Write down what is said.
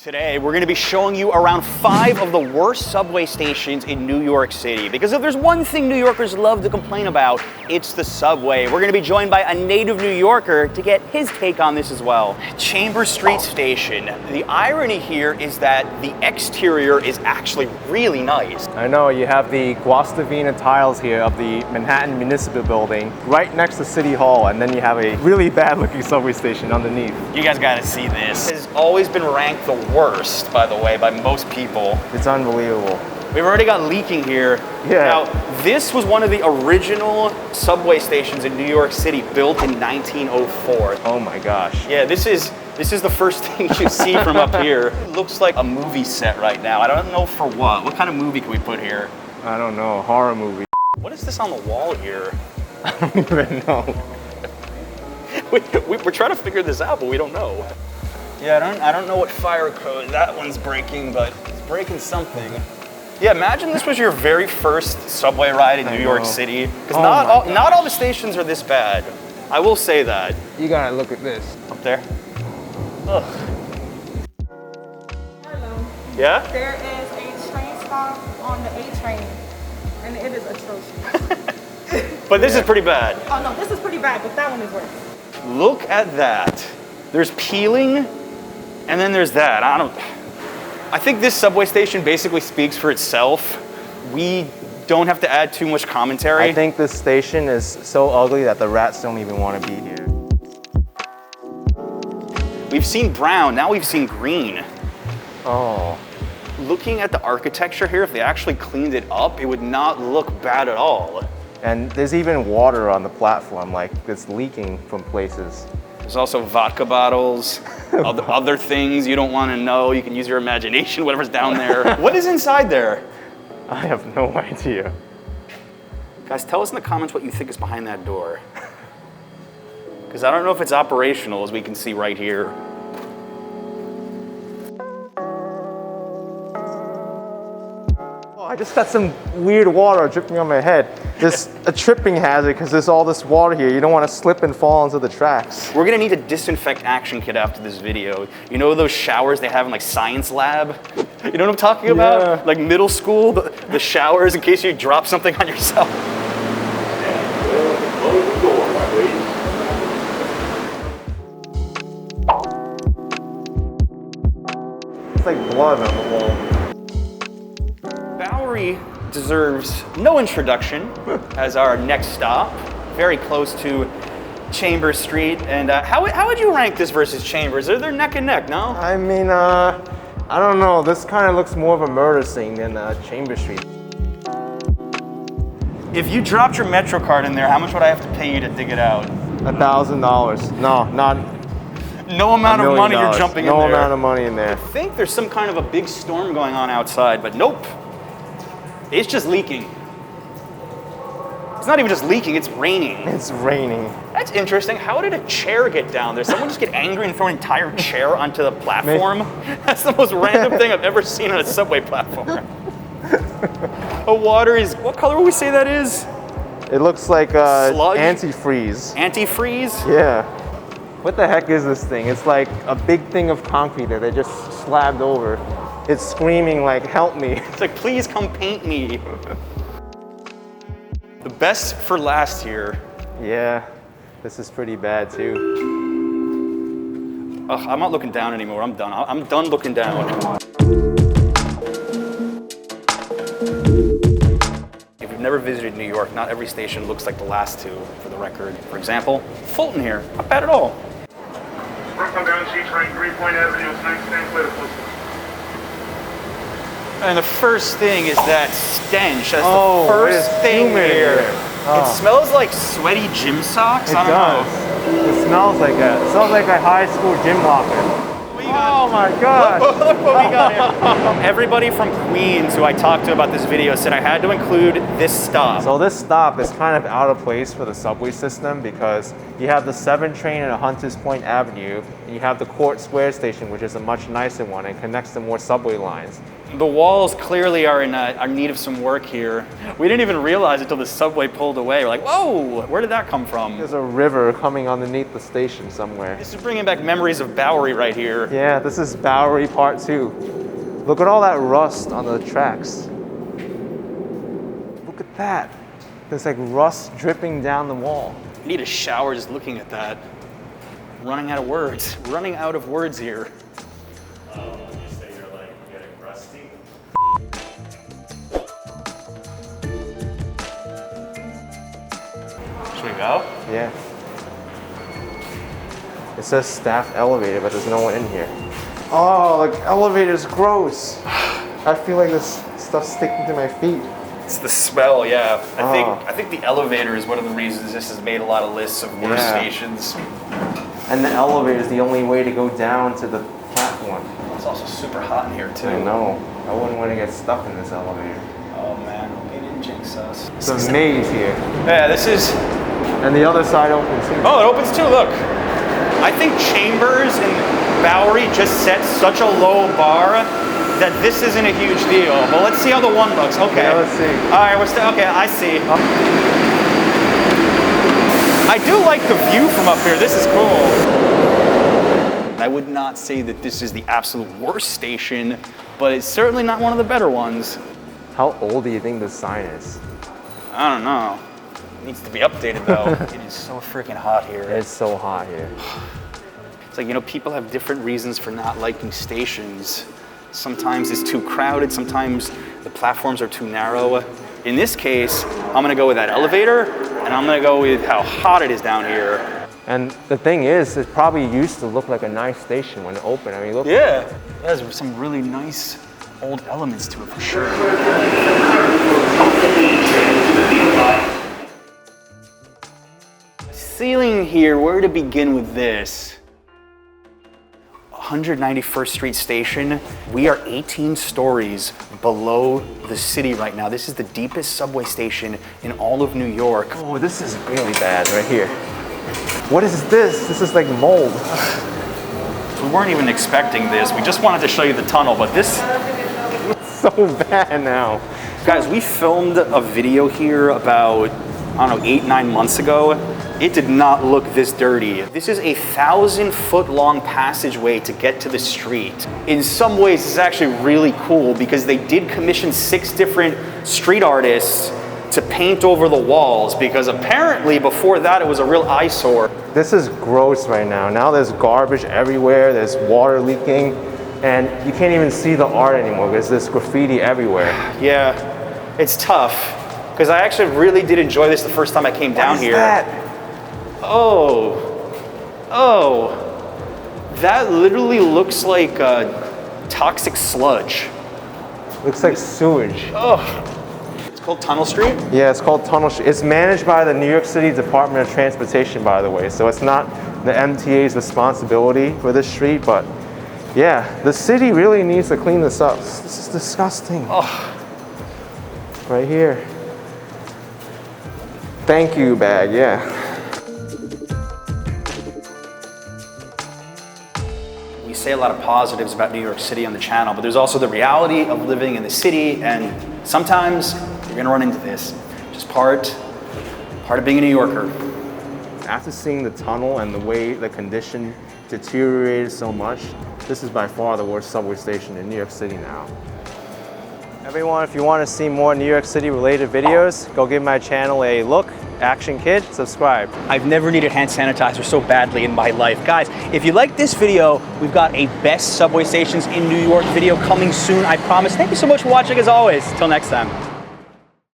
Today, we're going to be showing you around 5 of the worst subway stations in New York City. Because if there's one thing New Yorkers love to complain about, it's the subway. We're going to be joined by a native New Yorker to get his take on this as well. Chambers Street Station. The irony here is that the exterior is actually really nice. I know, you have the Guastavina tiles here of the Manhattan Municipal Building right next to City Hall, and then you have a really bad looking subway station underneath. You guys got to see this. It has always been ranked the worst, by the way, by most people. It's unbelievable. We've already got leaking here. Yeah. Now, this was one of the original subway stations in New York City, built in 1904. Oh my gosh. Yeah, this is the first thing you see from up here. It looks like a movie set right now. I don't know for what. What kind of movie can we put here? I don't know, a horror movie. What is this on the wall here? I don't even know. We're trying to figure this out, but we don't know. Yeah, I don't know what fire code that one's breaking, but it's breaking something. Yeah, imagine this was your very first subway ride in New York City. Because not all the stations are this bad. I will say that. You gotta look at this. Up there. Ugh. Hello. Yeah? There is a train stop on the A train, and it is atrocious. But this is pretty bad. Oh no, this is pretty bad, but that one is worse. Look at that. There's peeling. And then there's that. I think this subway station basically speaks for itself. We don't have to add too much commentary. I think this station is so ugly that the rats don't even want to be here. We've seen brown, now we've seen green. Oh. Looking at the architecture here, if they actually cleaned it up, it would not look bad at all. And there's even water on the platform, like it's leaking from places. There's also vodka bottles, other things you don't want to know. You can use your imagination, whatever's down there. What is inside there? I have no idea. Guys, tell us in the comments what you think is behind that door. Because I don't know if it's operational, as we can see right here. I just got some weird water dripping on my head. There's a tripping hazard because there's all this water here. You don't want to slip and fall into the tracks. We're gonna need to disinfect ActionKid after this video. You know those showers they have in like science lab? You know what I'm talking about? Yeah. Like middle school, the showers in case you drop something on yourself. It's like blood on the wall. Bowery deserves no introduction as our next stop, very close to Chambers Street. And how would you rank this versus Chambers? They're neck and neck, no? I mean, I don't know. This kind of looks more of a murder scene than Chambers Street. If you dropped your Metro card in there, how much would I have to pay you to dig it out? $1,000. No, not No amount of money you're jumping in there. No amount of money in there. I think there's some kind of a big storm going on outside, but nope. It's just leaking. It's not even just leaking, it's raining. It's raining. That's interesting. How did a chair get down there? Someone just get angry and throw an entire chair onto the platform? That's the most random thing I've ever seen on a subway platform. The water is, what color would we say that is? It looks like Sludge? antifreeze. Antifreeze? Yeah. What the heck is this thing? It's like a big thing of concrete that they just slabbed over. It's screaming like, help me. It's like, please come paint me. The best for last here. Yeah, this is pretty bad too. Ugh, I'm not looking down anymore, I'm done. I'm done looking down. If you've never visited New York, not every station looks like the last two, for the record. For example, Fulton here, not bad at all. Brooklyn bound G train, Greenpoint Avenue, it's 19 clear. And the first thing is that stench. That's the first thing here. It smells like sweaty gym socks. It I don't does. It smells like a high school gym locker. Oh my God. Look what we got here. Everybody from Queens who I talked to about this video said I had to include this stop. So this stop is kind of out of place for the subway system because you have the 7 train at Hunters Point Avenue, and you have the Court Square station, which is a much nicer one and connects to more subway lines. The walls clearly are in need of some work here. We didn't even realize it until the subway pulled away. We're like, whoa, where did that come from? There's a river coming underneath the station somewhere. This is bringing back memories of Bowery right here. Yeah. Yeah, this is Bowery Part 2. Look at all that rust on the tracks. Look at that. There's like rust dripping down the wall. I need a shower just looking at that. Running out of words. Running out of words here. You say you're like getting rusty? Should we go? Yeah. It says staff elevator, but there's no one in here. Oh, like elevator's gross. I feel like this stuff's sticking to my feet. It's the smell, yeah. I think the elevator is one of the reasons this has made a lot of lists of worst stations. And the elevator is the only way to go down to the platform. It's also super hot in here too. I know. I wouldn't want to get stuck in this elevator. Oh man, hope you didn't jinx us. It's a maze here. Yeah, this is... And the other side opens too. Oh, it opens too, look. I think Chambers and Bowery just set such a low bar that this isn't a huge deal. But let's see how the one looks. Okay. Yeah, let's see. All right, we're still, okay, I see. I do like the view from up here. This is cool. I would not say that this is the absolute worst station, but it's certainly not one of the better ones. How old do you think this sign is? I don't know. It needs to be updated though. It is so freaking hot here. It's so hot here. It's like, you know, people have different reasons for not liking stations. Sometimes it's too crowded, sometimes the platforms are too narrow. In this case, I'm gonna go with that elevator, and I'm gonna go with how hot it is down here. And the thing is, it probably used to look like a nice station when it opened. I mean, look. Yeah, there's some really nice old elements to it for sure. Ceiling here, where to begin with this? 191st Street Station. We are 18 stories below the city right now. This is the deepest subway station in all of New York. Oh, this is really bad right here. What is this? This is like mold. We weren't even expecting this. We just wanted to show you the tunnel, but this... It's so bad now. Guys, we filmed a video here about, I don't know, 8-9 months ago. It did not look this dirty. This is a 1,000-foot long passageway to get to the street. In some ways, this is actually really cool because they did commission 6 different street artists to paint over the walls because apparently before that it was a real eyesore. This is gross right now. Now there's garbage everywhere, there's water leaking, and you can't even see the art anymore because there's graffiti everywhere. Yeah, it's tough because I actually really did enjoy this the first time I came down here. What is that? Oh, that literally looks like toxic sludge. Looks like sewage. Oh, it's called Tunnel Street? Yeah, it's called Tunnel Street. It's managed by the New York City Department of Transportation, by the way. So it's not the MTA's responsibility for this street, but yeah, the city really needs to clean this up. This is disgusting. Oh. Right here. Thank you bag, yeah. We say a lot of positives about New York City on the channel, but there's also the reality of living in the city, and sometimes you're gonna run into this. Just part of being a New Yorker. After seeing the tunnel and the way the condition deteriorated so much, this is by far the worst subway station in New York City now. Everyone, if you want to see more New York City related videos, go give my channel a look. ActionKid, subscribe. I've never needed hand sanitizer so badly in my life. Guys, if you like this video, we've got a best subway stations in New York video coming soon, I promise. Thank you so much for watching as always. Till next time.